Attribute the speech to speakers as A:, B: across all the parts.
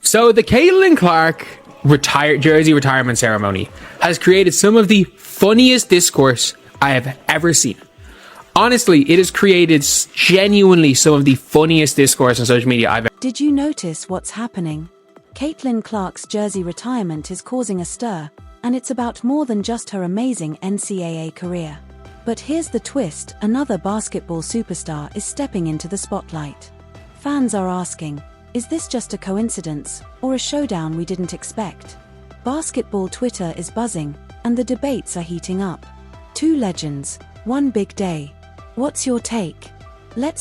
A: So the Caitlin Clark jersey retirement ceremony has created some of the funniest discourse I have ever seen. Honestly, it has created genuinely some of the funniest discourse on social media I've ever.
B: Did you notice what's happening? Caitlin Clark's jersey retirement is causing a stir, and it's about more than just her amazing NCAA career. But here's the twist: another basketball superstar is stepping into the spotlight. Fans are asking, is this just a coincidence, or a showdown we didn't expect? Basketball Twitter is buzzing, and the debates are heating up. Two legends, one big day. What's your take?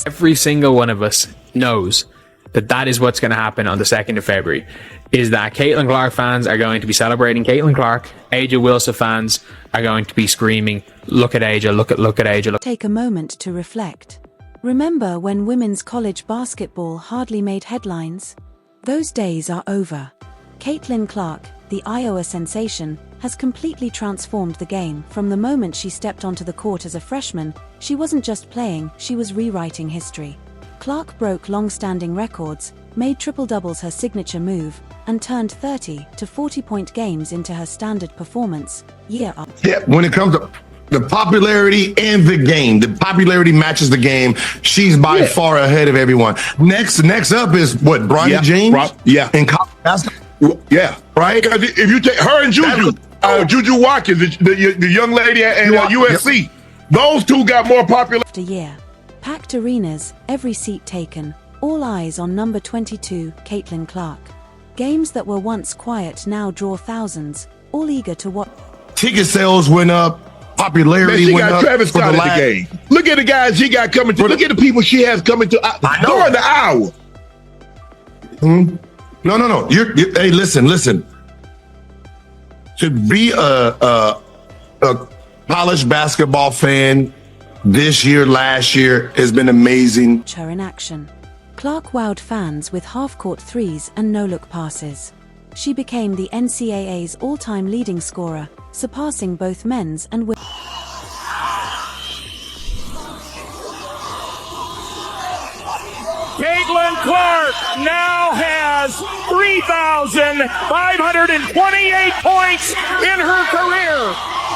A: Every single one of us knows that is what's going to happen on the 2nd of February, is that Caitlin Clark fans are going to be celebrating Caitlin Clark. A'ja Wilson fans are going to be screaming, look at A'ja, look at A'ja.
B: Take a moment to reflect. Remember when women's college basketball hardly made headlines? Those days are over. Caitlin Clark, the Iowa sensation, has completely transformed the game. From the moment she stepped onto the court as a freshman, she wasn't just playing, she was rewriting history. Clark broke long-standing records, made triple-doubles her signature move, and turned 30 to 40-point games into her standard performance year after.
C: Yeah, when it comes to the popularity and the game, the popularity matches the game. She's by far ahead of everyone. Next up is what, Bronny James? In college basketball?
D: Yeah.
C: Right?
D: Because if you take her and Juju Watkins, the young lady at USC, those two got more popular.
B: After year. Packed arenas, every seat taken, all eyes on number 22, Caitlin Clark. Games that were once quiet now draw thousands, all eager to watch.
C: Ticket sales went up, popularity went up.
D: She got Travis Scott in the game. Look at the guys she got coming to. Look at the people she has coming to during the hour.
C: No. Hey, listen. To be a college basketball fan this year, last year, has been amazing.
B: Her in action. Clark wowed fans with half-court threes and no-look passes. She became the NCAA's all-time leading scorer, surpassing both men's and women's.
E: Caitlin Clark now has 3,528 points in her career.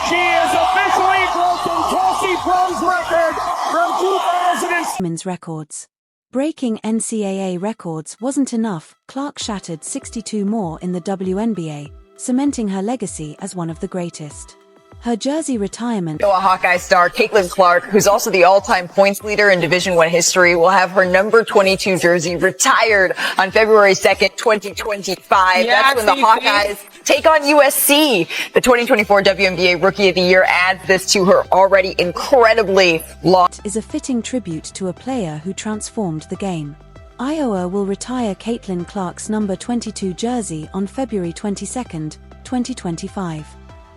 E: She has officially broken Kelsey Plum's record from 2000.
B: Women's records. Breaking NCAA records wasn't enough. Clark shattered 62 more in the WNBA, cementing her legacy as one of the greatest. Her jersey retirement.
F: A Hawkeye star, Caitlin Clark, who's also the all-time points leader in Division I history, will have her number 22 jersey retired on February 2nd, 2025. That's when the Hawkeyes take on USC. The 2024 WNBA Rookie of the Year adds this to her already incredibly long.
B: Is a fitting tribute to a player who transformed the game. Iowa will retire Caitlin Clark's number 22 jersey on February 22nd, 2025.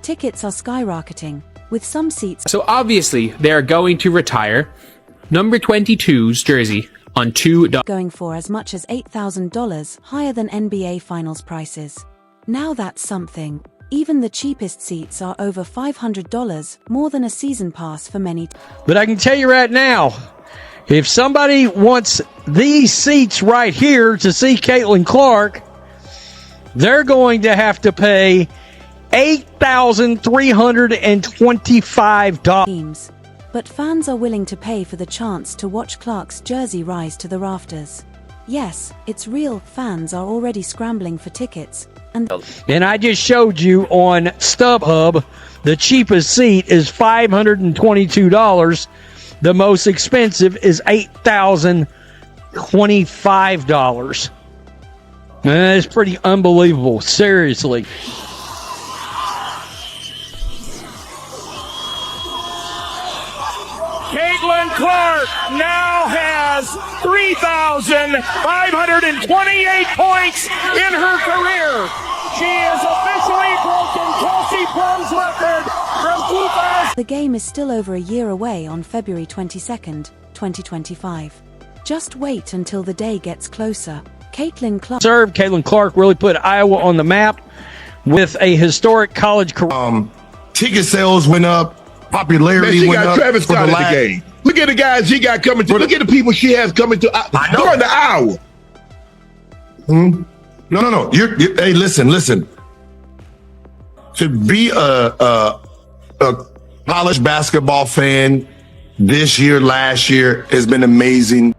B: Tickets are skyrocketing, with some seats.
A: So obviously, they're going to retire number 22's jersey on $2.
B: Going for as much as $8,000, higher than NBA Finals prices. Now that's something. Even the cheapest seats are over $500, more than a season pass for many.
G: But I can tell you right now, if somebody wants these seats right here to see Caitlin Clark, they're going to have to pay $8,325.
B: But fans are willing to pay for the chance to watch Clark's jersey rise to the rafters. Yes, it's real. Fans are already scrambling for tickets. And
G: I just showed you on StubHub, the cheapest seat is $522. The most expensive is $8,025. That is pretty unbelievable. Seriously.
E: Caitlin Clark now has 3,528 points in her career. She has officially broken Kelsey Plum's record from 2000.
B: The game is still over a year away on February 22nd, 2025. Just wait until the day gets closer. Caitlin
G: Clark really put Iowa on the map with a historic college career.
C: Ticket sales went up. Popularity went up.
D: She got Travis Scott in the game. Look at the guys she got coming to. Look at the people she has coming to during the hour.
C: No. Hey, listen. To be a college basketball fan this year, last year has been amazing.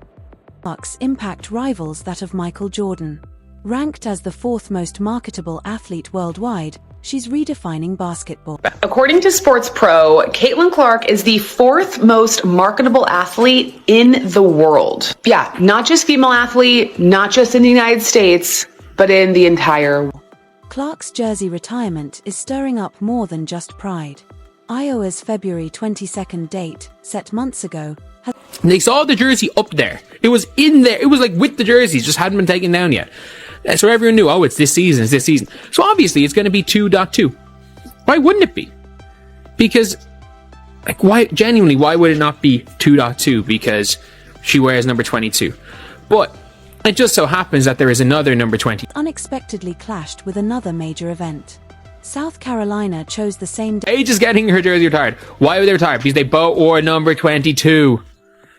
B: Clark's impact rivals that of Michael Jordan. Ranked as the 4th most marketable athlete worldwide, she's redefining basketball.
H: According to Sports Pro, Caitlin Clark is the 4th most marketable athlete in the world. Yeah, not just female athlete, not just in the United States, but in the entire world.
B: Clark's jersey retirement is stirring up more than just pride. Iowa's February 22nd date, set months ago, has...
A: They saw the jersey up there. It was in there. It was like with the jerseys, just hadn't been taken down yet. So everyone knew, oh, it's this season. So obviously it's going to be 2.2. Why wouldn't it be? Because, like, why would it not be 2.2? Because she wears number 22. But it just so happens that there is another number 20.
B: Unexpectedly clashed with another major event. South Carolina chose the same day.
A: Paige is getting her jersey retired. Why were they retired? Because they both wore number 22.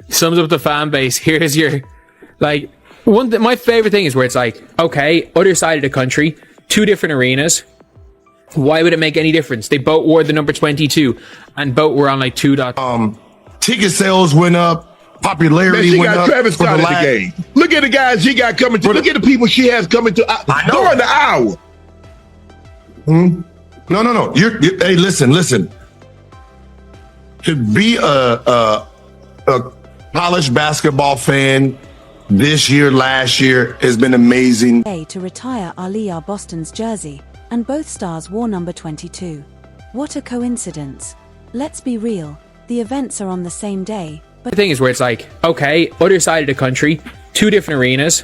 A: Sums up the fan base. Here's your, like, my favorite thing is where it's like, okay, other side of the country, 2 different arenas. Why would it make any difference? They both wore the number 22 and both were on like 2.
C: Ticket sales went up. Popularity went up.
D: Travis Scott at the game. Look at the guys she got coming to. Look at the people she has coming to during the hour.
C: No. Hey, listen. To be a college basketball fan this year, last year has been amazing.
B: To retire Aliyah Boston's jersey, and both stars wore number 22. What a coincidence. Let's be real, the events are on the same day. But
A: the thing is where it's like, okay, other side of the country, 2 different arenas.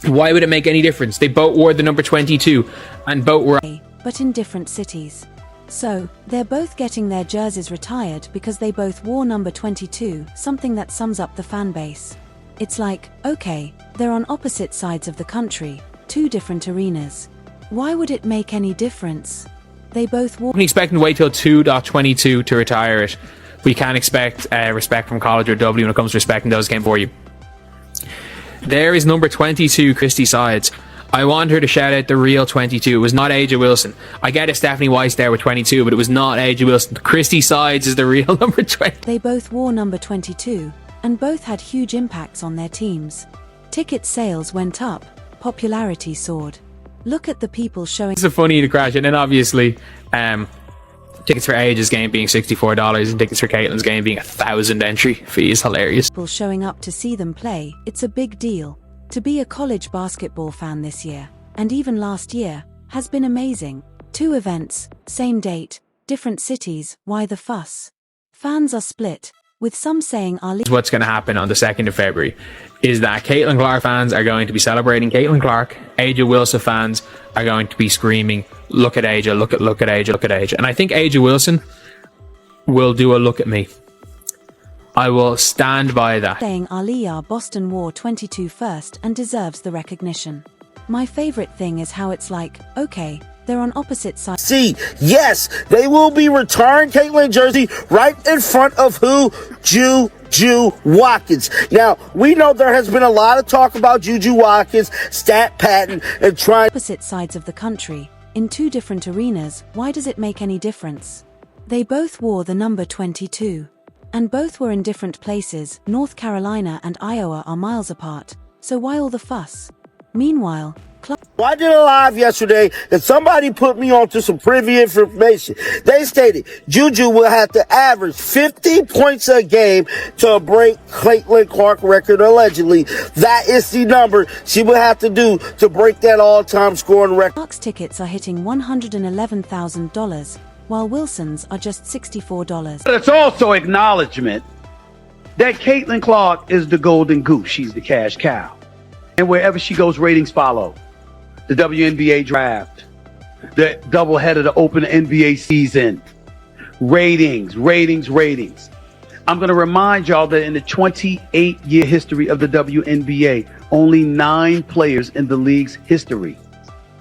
A: Why would it make any difference? They both wore the number 22 and both were...
B: But in different cities. So, they're both getting their jerseys retired because they both wore number 22, something that sums up the fan base. It's like, okay, they're on opposite sides of the country, 2 different arenas. Why would it make any difference? They both wore...
A: We expect to wait till 2.22 to retire it. We can't expect respect from College or W when it comes to respecting those came for you. There is number 22, Christy Sides. I want her to shout out the real 22. It was not Aja Wilson. I get it, Stephanie Weiss there with 22, but it was not Aja Wilson. Christy Sides is the real number 20.
B: They both wore number 22, and both had huge impacts on their teams. Ticket sales went up, popularity soared. Look at the people showing...
A: It's a funny to crash, and then obviously, tickets for Aja's game being $64 and tickets for Caitlin's game being $1,000 entry fee is hilarious.
B: People showing up to see them play, it's a big deal. To be a college basketball fan this year, and even last year, has been amazing. 2 events, same date, different cities, why the fuss? Fans are split, with some saying
A: what's going to happen on the 2nd of February is that Caitlin Clark fans are going to be celebrating Caitlin Clark. Aja Wilson fans are going to be screaming, look at Aja, look at Aja, look at Aja. And I think Aja Wilson will do a look at me. I will stand by that.
B: Saying Aliyah Boston wore 22 first and deserves the recognition. My favorite thing is how it's like, okay, they're on opposite sides.
I: See, yes, they will be retiring Caitlin jersey right in front of who? Juju Watkins. Now, we know there has been a lot of talk about Juju Watkins, stat patent, and trying...
B: Opposite sides of the country, in 2 different arenas, why does it make any difference? They both wore the number 22. And both were in different places. North Carolina and Iowa are miles apart, so why all the fuss? Meanwhile,
I: I did a live yesterday and somebody put me onto some privy information. They stated Juju will have to average 50 points a game to break Caitlin Clark record allegedly. That is the number she will have to do to break that all-time scoring record.
B: Clark's tickets are hitting $111,000. While Wilson's are just $64.
J: But it's also acknowledgement that Caitlin Clark is the golden goose. She's the cash cow. And wherever she goes, ratings follow. The WNBA draft, the doubleheader of the open NBA season, ratings. I'm going to remind y'all that in the 28-year history of the WNBA, only 9 players in the league's history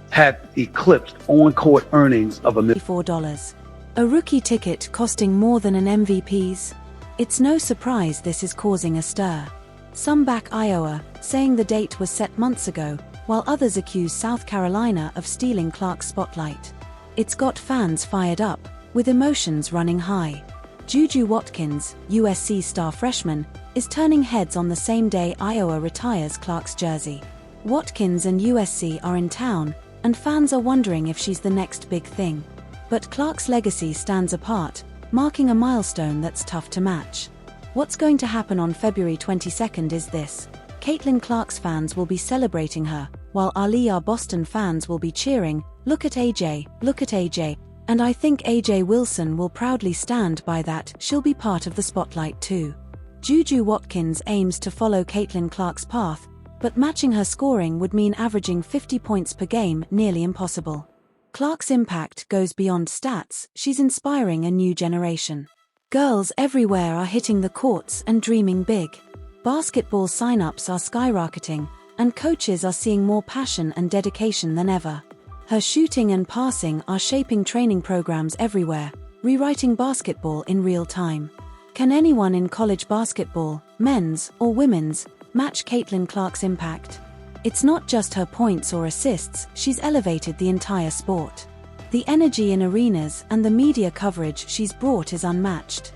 J: have eclipsed on-court earnings of
B: $4. A rookie ticket costing more than an MVP's? It's no surprise this is causing a stir. Some back Iowa, saying the date was set months ago, while others accuse South Carolina of stealing Clark's spotlight. It's got fans fired up, with emotions running high. Juju Watkins, USC star freshman, is turning heads on the same day Iowa retires Clark's jersey. Watkins and USC are in town, and fans are wondering if she's the next big thing. But Clark's legacy stands apart, marking a milestone that's tough to match. What's going to happen on February 22nd is this. Caitlin Clark's fans will be celebrating her, while our Boston fans will be cheering, "Look at AJ, look at AJ." And I think AJ Wilson will proudly stand by that. She'll be part of the spotlight too. Juju Watkins aims to follow Caitlin Clark's path, but matching her scoring would mean averaging 50 points per game, nearly impossible. Clark's impact goes beyond stats, she's inspiring a new generation. Girls everywhere are hitting the courts and dreaming big. Basketball sign-ups are skyrocketing, and coaches are seeing more passion and dedication than ever. Her shooting and passing are shaping training programs everywhere, rewriting basketball in real time. Can anyone in college basketball, men's or women's, match Caitlin Clark's impact? It's not just her points or assists, she's elevated the entire sport. The energy in arenas and the media coverage she's brought is unmatched.